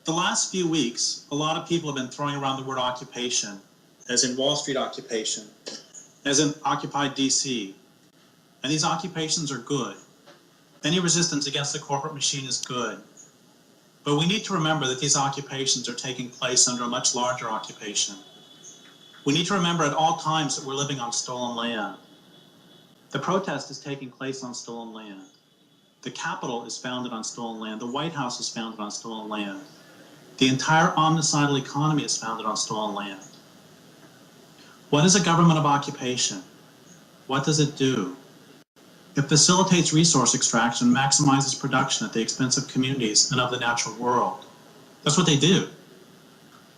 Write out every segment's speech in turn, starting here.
The last few weeks, a lot of people have been throwing around the word occupation, as in Wall Street occupation, as in occupied DC. And these occupations are good. Any resistance against the corporate machine is good. But we need to remember that these occupations are taking place under a much larger occupation. We need to remember at all times that we're living on stolen land. The protest is taking place on stolen land. The Capitol is founded on stolen land. The White House is founded on stolen land. The entire omnicidal economy is founded on stolen land. What is a government of occupation? What does it do? It facilitates resource extraction and maximizes production at the expense of communities and of the natural world. That's what they do.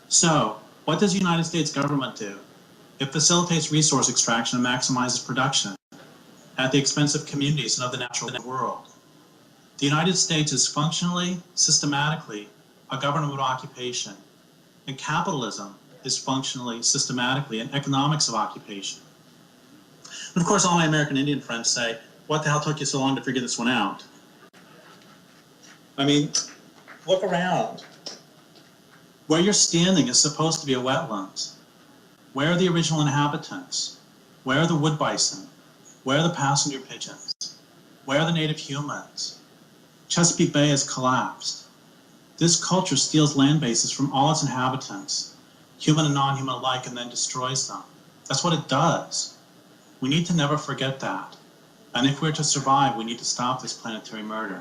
So, what does the United States government do? It facilitates resource extraction and maximizes production at the expense of communities and of the natural world. The United States is functionally, systematically, a government of occupation, and capitalism is functionally, systematically, an economics of occupation. And of course, all my American Indian friends say, what the hell took you so long to figure this one out? I mean, look around. Where you're standing is supposed to be a wetlands. Where are the original inhabitants? Where are the wood bison? Where are the passenger pigeons? Where are the native humans? Chesapeake Bay has collapsed. This culture steals land bases from all its inhabitants, human and non-human alike, and then destroys them. That's what it does. We need to never forget that. And if we're to survive, we need to stop this planetary murder.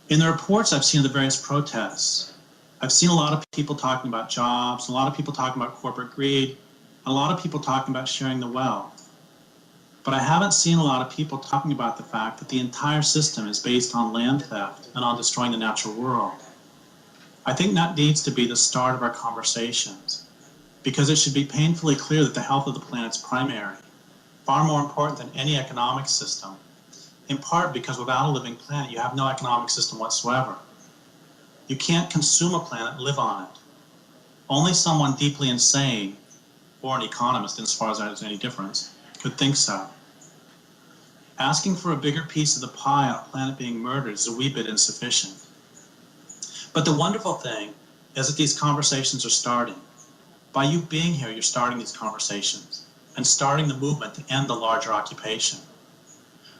In the reports I've seen of the various protests, I've seen a lot of people talking about jobs, a lot of people talking about corporate greed, a lot of people talking about sharing the wealth. But I haven't seen a lot of people talking about the fact that the entire system is based on land theft and on destroying the natural world. I think that needs to be the start of our conversations, because it should be painfully clear that the health of the planet is primary, far more important than any economic system, in part because without a living planet, you have no economic system whatsoever. You can't consume a planet and live on it. Only someone deeply insane, or an economist, as far as there's any difference, could think so. Asking for a bigger piece of the pie on a planet being murdered is a wee bit insufficient. But the wonderful thing is that these conversations are starting. By you being here, you're starting these conversations and starting the movement to end the larger occupation.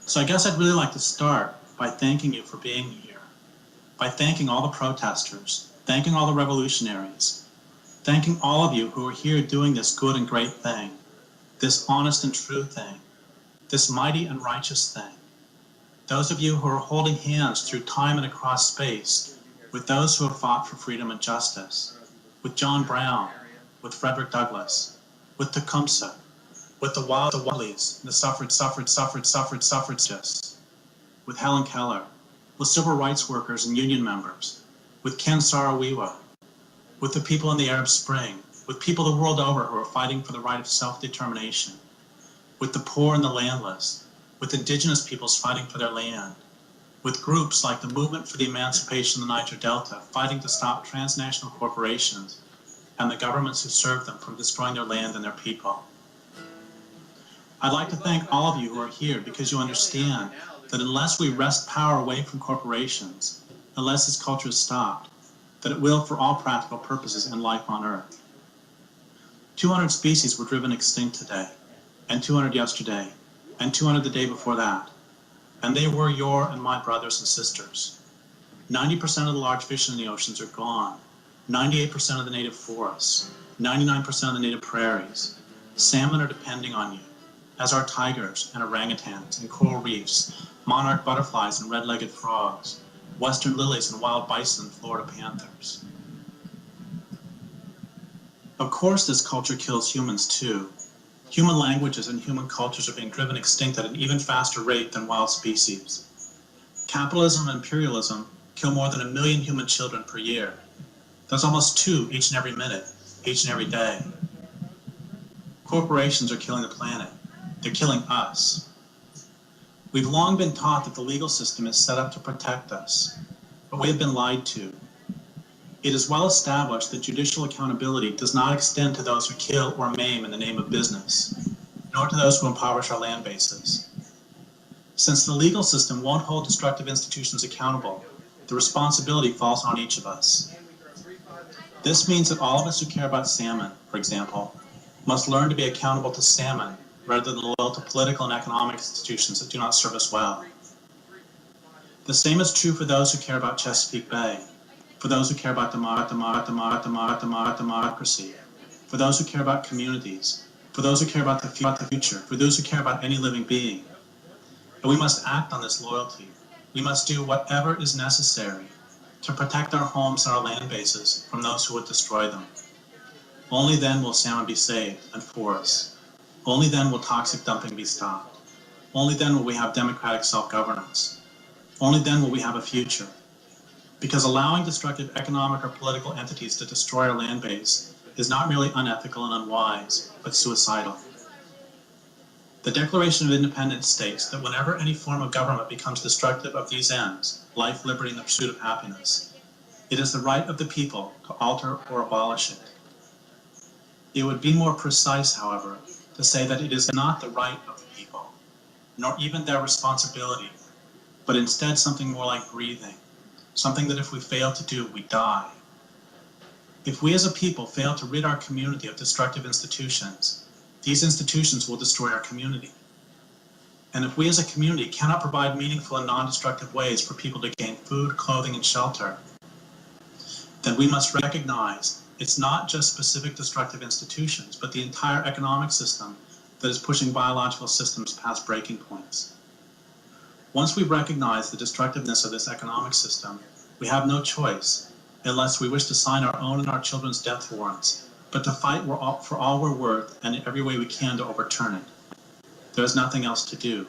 So I guess I'd really like to start by thanking you for being here, by thanking all the protesters, thanking all the revolutionaries, thanking all of you who are here doing this good and great thing, this honest and true thing, this mighty and righteous thing. Those of you who are holding hands through time and across space with those who have fought for freedom and justice, with John Brown, with Frederick Douglass, with Tecumseh, with the Wildleys, the suffragists, with Helen Keller, with civil rights workers and union members, with Ken Saro-Wiwa, with the people in the Arab Spring, with people the world over who are fighting for the right of self-determination, with the poor and the landless, with indigenous peoples fighting for their land, with groups like the Movement for the Emancipation of the Niger Delta fighting to stop transnational corporations and the governments who serve them from destroying their land and their people. I'd like to thank all of you who are here because you understand that unless we wrest power away from corporations, unless this culture is stopped, that it will, for all practical purposes, end life on Earth. 200 species were driven extinct today, and 200 yesterday, and 200 the day before that. And they were your and my brothers and sisters. 90% of the large fish in the oceans are gone. 98% of the native forests. 99% of the native prairies. Salmon are depending on you, as are tigers and orangutans and coral reefs, monarch butterflies and red-legged frogs, western lilies and wild bison and Florida panthers. Of course, this culture kills humans too. Human languages and human cultures are being driven extinct at an even faster rate than wild species. Capitalism and imperialism kill more than 1 million human children per year. That's almost 2 each and every minute, each and every day. Corporations are killing the planet. They're killing us. We've long been taught that the legal system is set up to protect us, but we have been lied to. It is well established that judicial accountability does not extend to those who kill or maim in the name of business, nor to those who impoverish our land bases. Since the legal system won't hold destructive institutions accountable, the responsibility falls on each of us. This means that all of us who care about salmon, for example, must learn to be accountable to salmon rather than loyal to political and economic institutions that do not serve us well. The same is true for those who care about Chesapeake Bay, for those who care about democracy, for those who care about communities, for those who care about the future, for those who care about any living being. And we must act on this loyalty. We must do whatever is necessary to protect our homes and our land bases from those who would destroy them. Only then will salmon be saved and forests. Only then will toxic dumping be stopped. Only then will we have democratic self-governance. Only then will we have a future. Because allowing destructive economic or political entities to destroy our land base is not merely unethical and unwise, but suicidal. The Declaration of Independence states that whenever any form of government becomes destructive of these ends, life, liberty, and the pursuit of happiness, it is the right of the people to alter or abolish it. It would be more precise, however, to say that it is not the right of the people, nor even their responsibility, but instead something more like breathing, something that if we fail to do, we die. If we as a people fail to rid our community of destructive institutions, these institutions will destroy our community. And if we as a community cannot provide meaningful and non-destructive ways for people to gain food, clothing, and shelter, then we must recognize it's not just specific destructive institutions, but the entire economic system that is pushing biological systems past breaking points. Once we recognize the destructiveness of this economic system, we have no choice, unless we wish to sign our own and our children's death warrants, but to fight for all we're worth and in every way we can to overturn it. There is nothing else to do.